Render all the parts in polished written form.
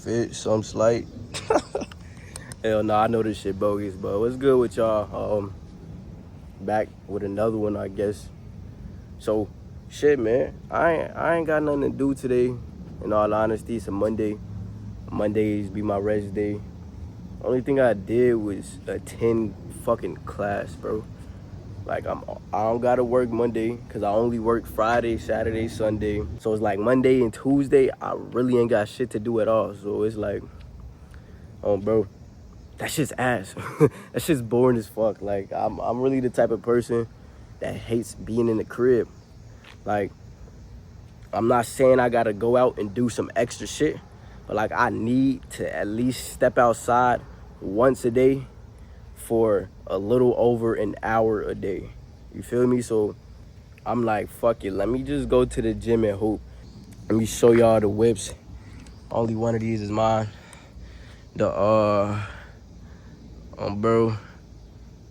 fit, some slight. Hell no, I know this shit bogus, but what's good with y'all? Back with another one, I guess. So, shit, man, I ain't got nothing to do today. In all honesty, it's a Monday. Mondays be my rest day. Only thing I did was attend fucking class, bro. Like, I don't gotta work Monday, because I only work Friday, Saturday, Sunday. So it's like Monday and Tuesday, I really ain't got shit to do at all. So it's like, bro, that shit's ass. That shit's boring as fuck. Like, I'm really the type of person that hates being in the crib. Like, I'm not saying I gotta go out and do some extra shit, but like, I need to at least step outside once a day for a little over an hour a day. You feel me? So I'm like, fuck it, let me just go to the gym and hoop. Let me show y'all the whips. Only one of these is mine. Bro,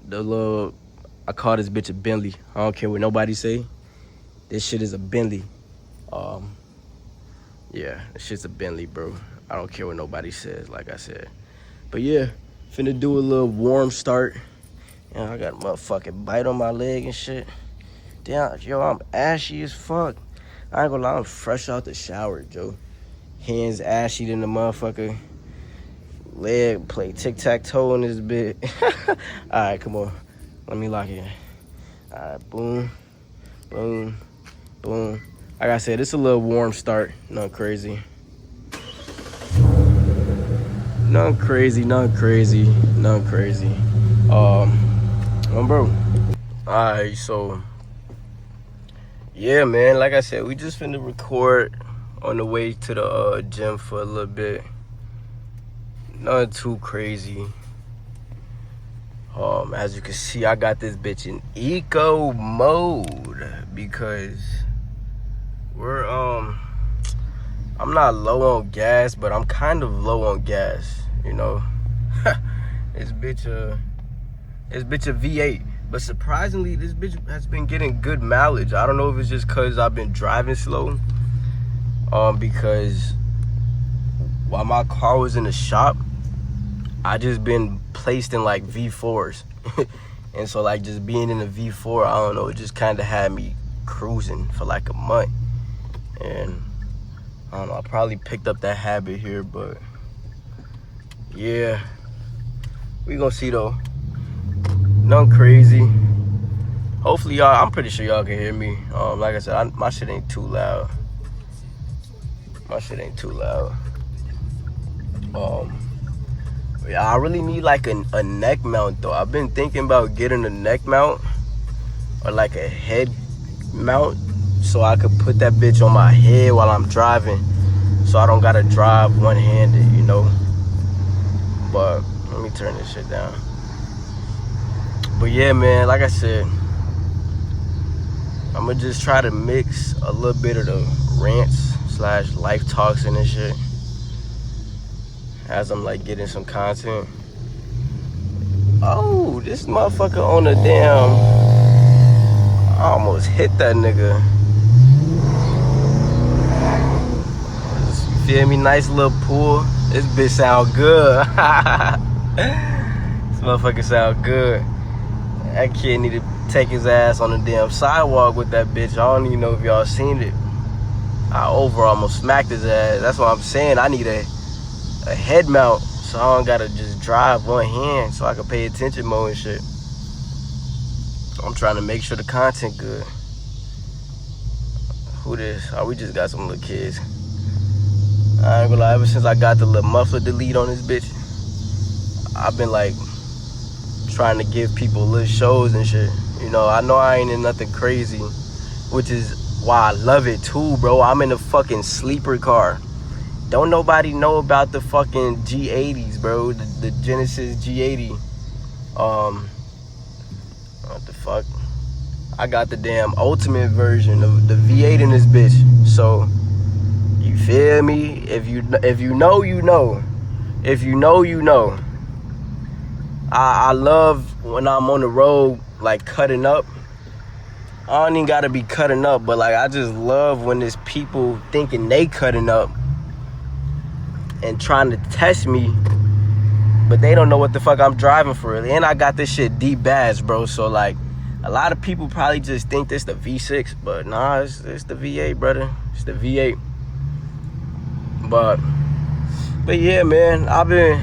the little, I call this bitch a Bentley. I don't care what nobody say. This shit is a Bentley. Yeah, this shit's a Bentley, bro. I don't care what nobody says, like I said. But yeah, finna do a little warm start. I got a motherfucking bite on my leg and shit. Damn, yo, I'm ashy as fuck. I ain't gonna lie, I'm fresh out the shower, Joe. Hands ashy than the motherfucker. Leg play tic-tac-toe in this bit. Alright, come on. Let me lock it in. Alright, boom, boom, boom. Like I said, it's a little warm start. Nothing crazy. Nothing crazy, nothing crazy, nothing crazy. Bro. Alright, so yeah, man, like I said, we just finna record on the way to the gym for a little bit. Nothing too crazy. As you can see, I got this bitch in eco mode because we're I'm not low on gas, but I'm kind of low on gas, you know. This bitch a V8, but surprisingly this bitch has been getting good mileage. I don't know if it's just cause I've been driving slow, because while my car was in the shop, I just been placed in like V4s. And so like just being in a V4, I don't know, it just kind of had me cruising for like a month. And I don't know, I probably picked up that habit here, but yeah, we gonna see though. Nothing crazy. Hopefully y'all, I'm pretty sure y'all can hear me. Like I said, my shit ain't too loud. My shit ain't too loud. Yeah, I really need like a neck mount though. I've been thinking about getting a neck mount or like a head mount so I could put that bitch on my head while I'm driving, so I don't gotta drive one-handed, you know. But let me turn this shit down. But yeah, man, like I said, I'm gonna just try to mix a little bit of the rants / life talks and this shit as I'm like getting some content. Oh, this motherfucker on the damn, I almost hit that nigga. You feel me? Nice little pull. This bitch sound good. This motherfucker sound good. That kid need to take his ass on the damn sidewalk with that bitch. I don't even know if y'all seen it. I almost smacked his ass. That's what I'm saying. I need a head mount so I don't gotta just drive one hand, so I can pay attention more and shit. I'm trying to make sure the content good. Who this? Oh, we just got some little kids. I ain't gonna lie, ever since I got the little muffler delete on this bitch, I've been like trying to give people little shows and shit. You know I ain't in nothing crazy, which is why I love it too, bro. I'm in a fucking sleeper car. Don't nobody know about the fucking G80s, bro. The Genesis G80. What the fuck? I got the damn ultimate version of the V8 in this bitch. So, you feel me? If you know, you know. If you know, you know. I love when I'm on the road, like cutting up. I don't even gotta be cutting up, but like I just love when there's people thinking they cutting up and trying to test me, but they don't know what the fuck I'm driving for real. And I got this shit deep badge, bro. So like, a lot of people probably just think this the V6, but nah, it's the V8, brother. It's the V8. But yeah, man, I've been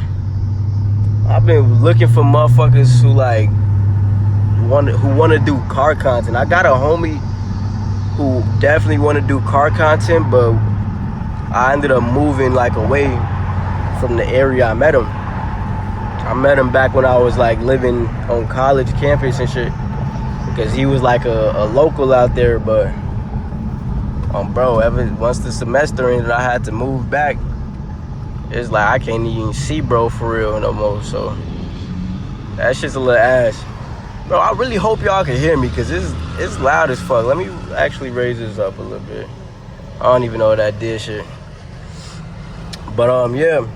looking for motherfuckers who like want to do car content. I got a homie who definitely want to do car content, but I ended up moving like away from the area I met him. I met him back when I was like living on college campus and shit, because he was like a local out there. But bro, once the semester ended, I had to move back. It's like I can't even see bro for real no more. So that shit's a little ass. Bro, I really hope y'all can hear me, because it's loud as fuck. Let me actually raise this up a little bit. I don't even know what that did shit. But yeah.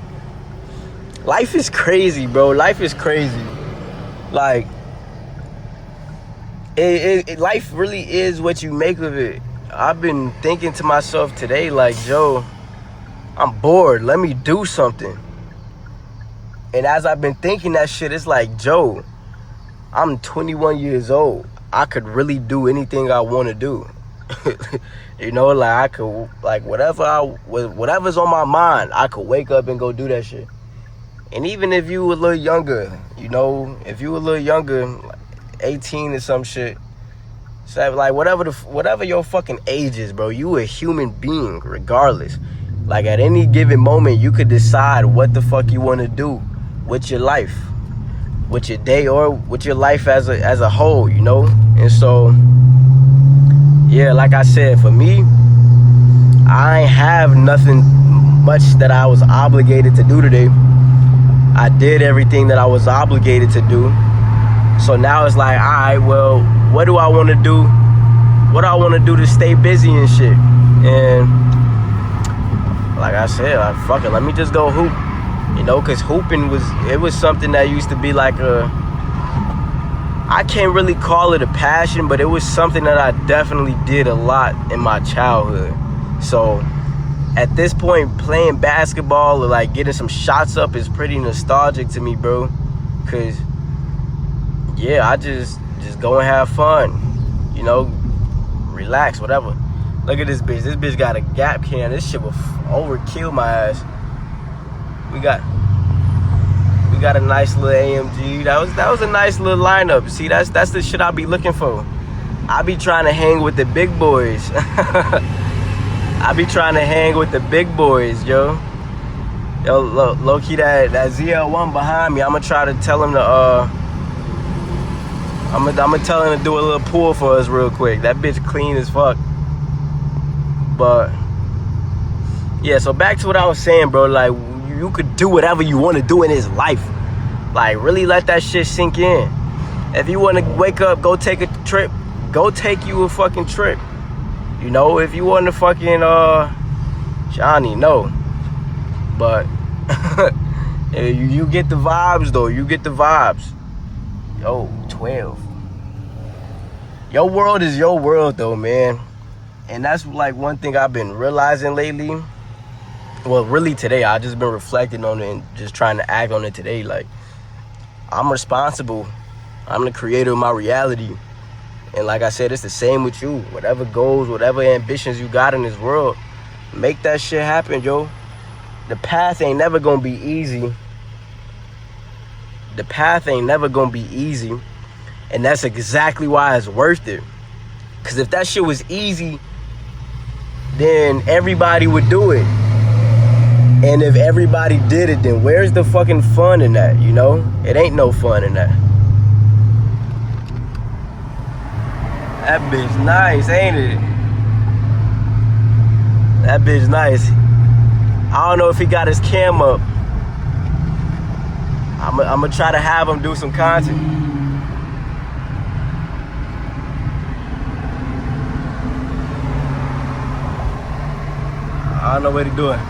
Life is crazy, bro. Life is crazy. Like, life really is what you make of it. I've been thinking to myself today, like, Joe, I'm bored. Let me do something. And as I've been thinking that shit, it's like, Joe, I'm 21 years old. I could really do anything I want to do. You know, like I could, like whatever's on my mind, I could wake up and go do that shit. And even if you were a little younger, you know, if you were a little younger, like 18 or some shit, so like whatever your fucking age is, bro, you a human being regardless. Like at any given moment, you could decide what the fuck you want to do with your life, with your day, or with your life as a whole, you know? And so, yeah, like I said, for me, I ain't have nothing much that I was obligated to do today. I did everything that I was obligated to do. So now it's like, all right, well, what do I want to do? What do I want to do to stay busy and shit? And like I said, like, fuck it, let me just go hoop. You know, because hooping was something that used to be like I can't really call it a passion, but it was something that I definitely did a lot in my childhood. So at this point, playing basketball or like getting some shots up is pretty nostalgic to me, bro. Because, yeah, I just go and have fun, you know, relax, whatever. Look at this bitch. This bitch got a Gap can. This shit will overkill my ass. We got a nice little AMG. That was a nice little lineup. See, that's the shit I be looking for. I be trying to hang with the big boys. I be trying to hang with the big boys, yo. Yo, low key, that ZL1 behind me, I'm gonna try to tell him to I'm gonna tell him to do a little pull for us real quick. That bitch clean as fuck. But yeah, so back to what I was saying, bro. Like, you could do whatever you want to do in this life. Like, really let that shit sink in. If you want to wake up, go take a trip, go take you a fucking trip. You know, if you want to fucking Johnny, no. But you get the vibes though. You get the vibes. Yo, 12. Your world is your world though, man. And that's like one thing I've been realizing lately. Well, really today, I just been reflecting on it and just trying to act on it today. Like, I'm responsible. I'm the creator of my reality. And like I said, it's the same with you. Whatever goals, whatever ambitions you got in this world, make that shit happen, yo. The path ain't never gonna be easy. The path ain't never gonna be easy. And that's exactly why it's worth it. Because if that shit was easy, then everybody would do it. And if everybody did it, then where's the fucking fun in that, you know? It ain't no fun in that. That bitch nice, ain't it? That bitch nice. I don't know if he got his cam up. I'm gonna try to have him do some content. I don't know what he doing.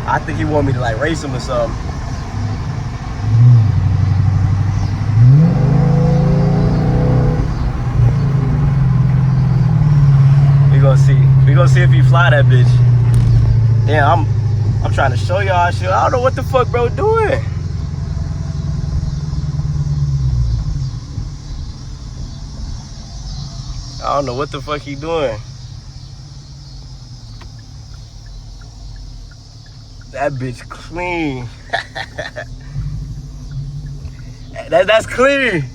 I think he want me to like race him or something. We go see if he fly that bitch. Damn, I'm trying to show y'all shit. I don't know what the fuck bro doing. I don't know what the fuck he doing. That bitch clean. That's clean.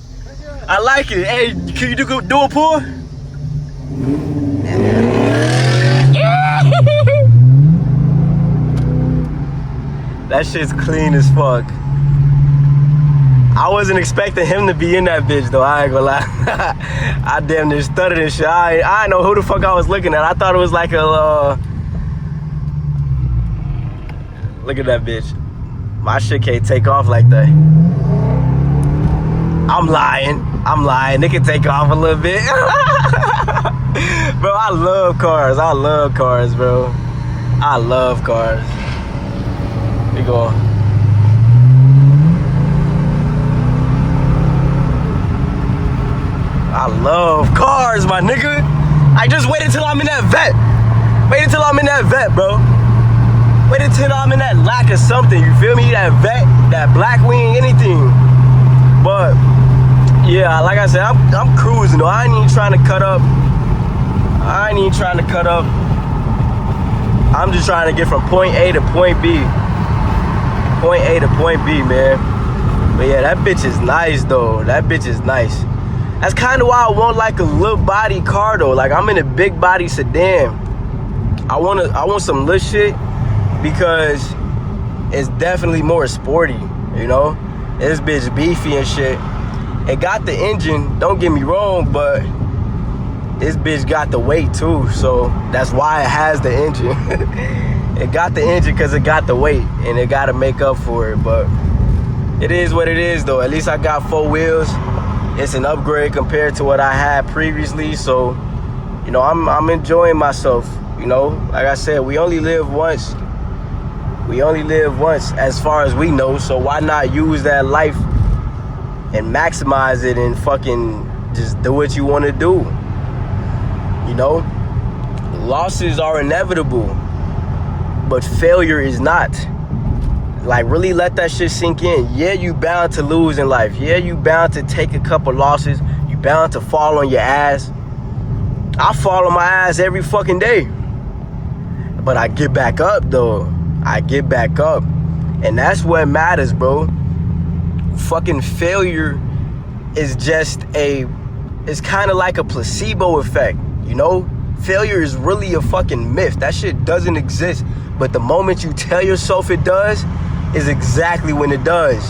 I like it. Hey, can you do a pull? That shit's clean as fuck. I wasn't expecting him to be in that bitch though, I ain't gonna lie. I damn near stuttered and shit. I didn't know who the fuck I was looking at. I thought it was like a look at that bitch. My shit can't take off like that. I'm lying. It can take off a little bit. Bro, I love cars, bro. I love cars. We go. I love cars, my nigga. I just wait until I'm in that vet. Wait until I'm in that vet, bro. Wait until I'm in that lack of something, you feel me? That vet, that black wing, anything. But yeah, like I said, I'm cruising though. I ain't even trying to cut up. I'm just trying to get from point A to point B. Point A to point B, man. But yeah, that bitch is nice though. That bitch is nice. That's kind of why I want like a little body car though. Like I'm in a big body sedan. I want some little shit because it's definitely more sporty, you know? This bitch beefy and shit. It got the engine, don't get me wrong, but this bitch got the weight too, so that's why it has the engine. It got the engine because it got the weight, and it got to make up for it, but it is what it is though. At least I got 4 wheels. It's an upgrade compared to what I had previously, so, you know, I'm enjoying myself, you know? Like I said, we only live once. As far as we know, so why not use that life and maximize it and fucking just do what you want to do, you know? Losses are inevitable, but failure is not. Like, really let that shit sink in. Yeah, you bound to lose in life. Yeah, you bound to take a couple losses. You bound to fall on your ass. I fall on my ass every fucking day, but I get back up though. I get back up, and that's what matters, bro. Fucking failure is just it's kind of like a placebo effect, you know? Failure is really a fucking myth. That shit doesn't exist, but the moment you tell yourself it does is exactly when it does.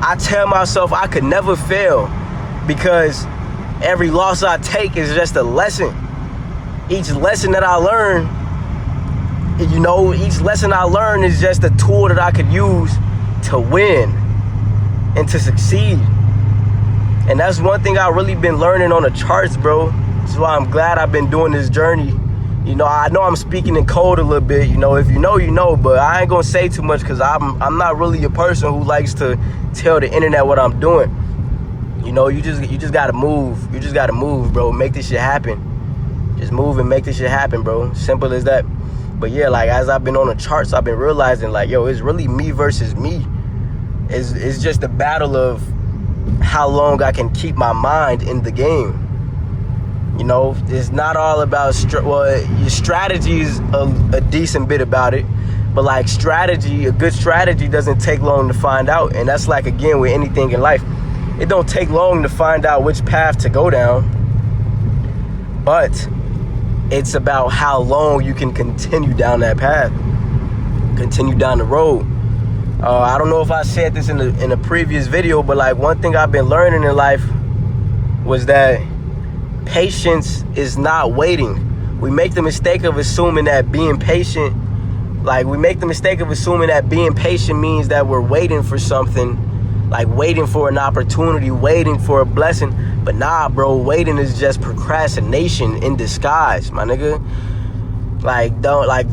I tell myself I could never fail because every loss I take is just a lesson. Each lesson that I learn, you know, each lesson I learn is just a tool that I could use to win and to succeed. And that's one thing I've really been learning on the charts, bro. That's why I'm glad I've been doing this journey. You know, I know I'm speaking in code a little bit. You know, if you know, you know, but I ain't gonna say too much because I'm not really a person who likes to tell the internet what I'm doing. You know, you just gotta move. You just gotta move, bro. Make this shit happen. Just move and make this shit happen, bro. Simple as that. But yeah, like as I've been on the charts, I've been realizing like, yo, it's really me versus me. It's just a battle of how long I can keep my mind in the game. You know, it's not all about your strategy is a decent bit about it, but like a good strategy doesn't take long to find out. And that's like, again, with anything in life, it don't take long to find out which path to go down, but it's about how long you can continue down that path, continue down the road. I don't know if I said this in a previous video, but like one thing I've been learning in life was that patience is not waiting. We make the mistake of assuming that being patient means that we're waiting for something, like waiting for an opportunity, waiting for a blessing. But nah, bro, waiting is just procrastination in disguise, my nigga.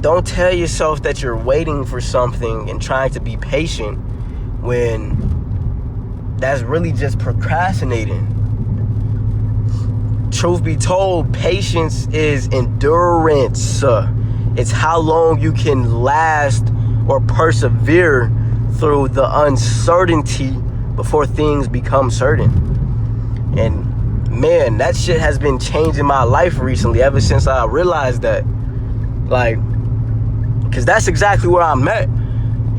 Don't tell yourself that you're waiting for something and trying to be patient when that's really just procrastinating. truth be told, patience is endurance. It's how long you can last or persevere through the uncertainty before things become certain. And man, that shit has been changing my life recently ever since I realized that. Like, because that's exactly where I'm at.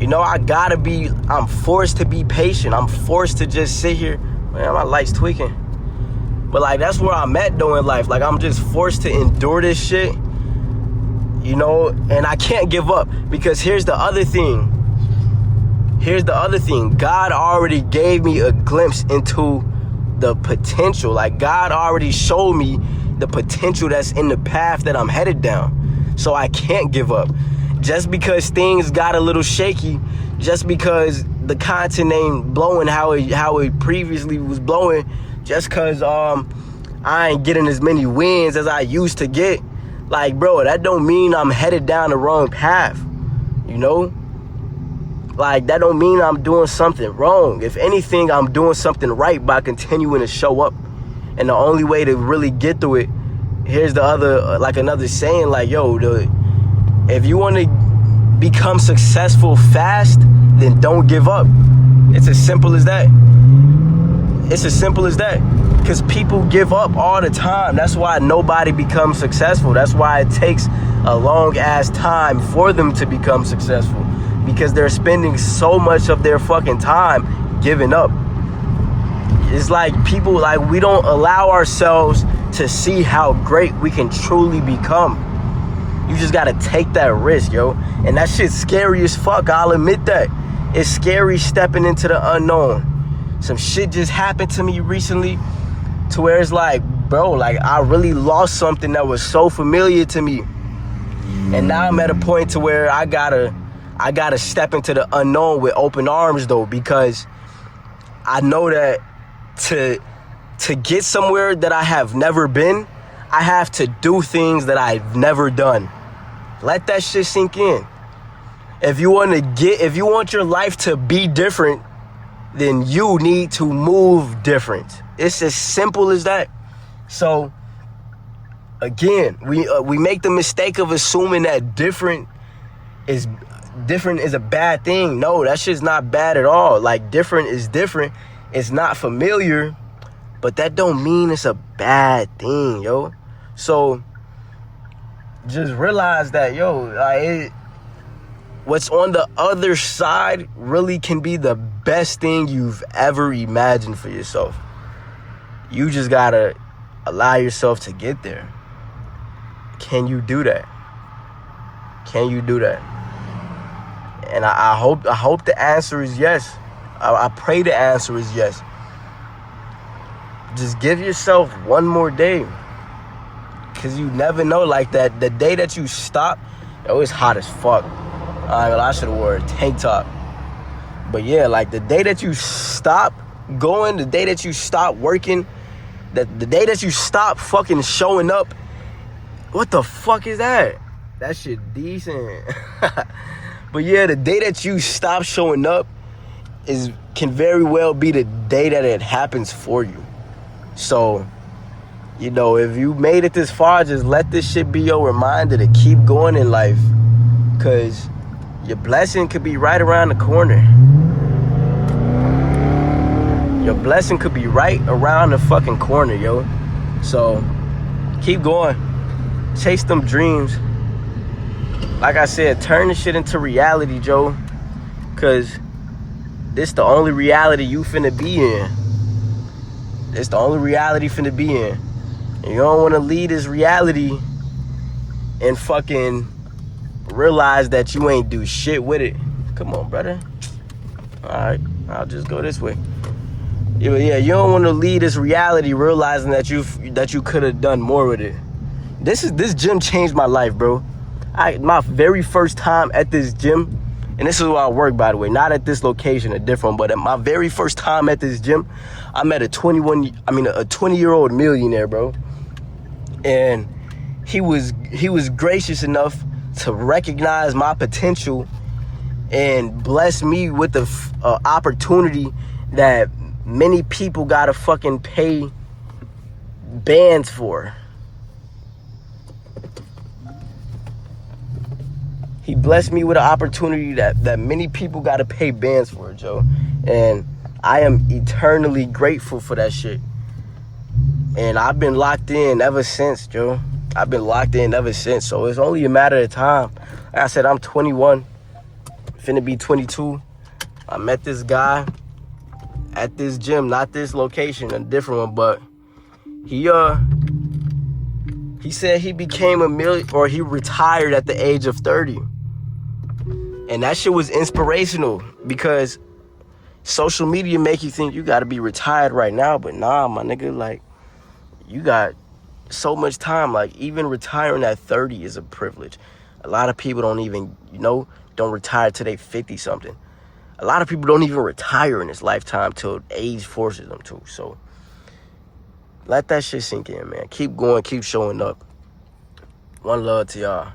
You know, I'm forced to be patient. I'm forced to just sit here. Man, my light's tweaking. But like, that's where I'm at though in life. Like, I'm just forced to endure this shit. You know, and I can't give up, because here's the other thing. God already gave me a glimpse into the potential. Like, God already showed me the potential that's in the path that I'm headed down. So I can't give up. Just because things got a little shaky, just because the content ain't blowing how it previously was blowing, just because I ain't getting as many wins as I used to get. Like, bro, that don't mean I'm headed down the wrong path, you know? Like, that don't mean I'm doing something wrong. If anything, I'm doing something right by continuing to show up. And the only way to really get through it, here's the other, like another saying, like, yo, if you want to become successful fast, then don't give up. It's as simple as that. It's as simple as that. Because people give up all the time. That's why nobody becomes successful. That's why it takes a long ass time for them to become successful. Because they're spending so much of their fucking time giving up. It's like people, like, we don't allow ourselves to see how great we can truly become. You just gotta take that risk, yo. And that shit's scary as fuck, I'll admit that. It's scary stepping into the unknown. Some shit just happened to me recently to where it's like, bro, like, I really lost something that was so familiar to me. And now I'm at a point to where I gotta step into the unknown with open arms though, because I know that to get somewhere that I have never been, I have to do things that I've never done. Let that shit sink in. If you want your life to be different, then you need to move different. It's as simple as that. So again, we make the mistake of assuming that different is a bad thing. No, that shit's not bad at all. Like, different is different. It's not familiar, but that don't mean it's a bad thing, yo. So just realize that, yo, what's on the other side really can be the best thing you've ever imagined for yourself. You just gotta allow yourself to get there. Can you do that? Can you do that? And I hope the answer is yes. I pray the answer is yes. Just give yourself one more day. Because you never know, like, that the day that you stop, it's hot as fuck. I should have wore a tank top. But yeah, like, the day that you stop going, the day that you stop working, the day that you stop fucking showing up, what the fuck is that? That shit decent. But yeah, the day that you stop showing up can very well be the day that it happens for you. So, you know, if you made it this far, just let this shit be your reminder to keep going in life. Because your blessing could be right around the corner. Your blessing could be right around the fucking corner, yo. So, keep going. Chase them dreams. Like I said, turn this shit into reality, Joe. Because this the only reality you finna be in. It's the only reality finna be in. And you don't want to leave this reality and fucking realize that you ain't do shit with it. Come on, brother. All right, I'll just go this way. Yeah, you don't want to leave this reality realizing that you could have done more with it. This gym changed my life, bro. My very first time at this gym, and this is where I work, by the way, not at this location, a different one, but at my very first time at this gym, I met a 20-year-old millionaire, bro. And he was gracious enough to recognize my potential and bless me with the opportunity that many people gotta fucking pay bands for. He blessed me with an opportunity that many people got to pay bands for, Joe. And I am eternally grateful for that shit. And I've been locked in ever since, Joe. I've been locked in ever since. So it's only a matter of time. Like I said, I'm 21, finna be 22. I met this guy at this gym, not this location, a different one, but he said he became he retired at the age of 30. And that shit was inspirational because social media make you think you gotta be retired right now, but nah, my nigga, like, you got so much time. Like, even retiring at 30 is a privilege. A lot of people don't even, don't retire till they 50 something. A lot of people don't even retire in this lifetime till age forces them to. So let that shit sink in, man. Keep going, keep showing up. One love to y'all.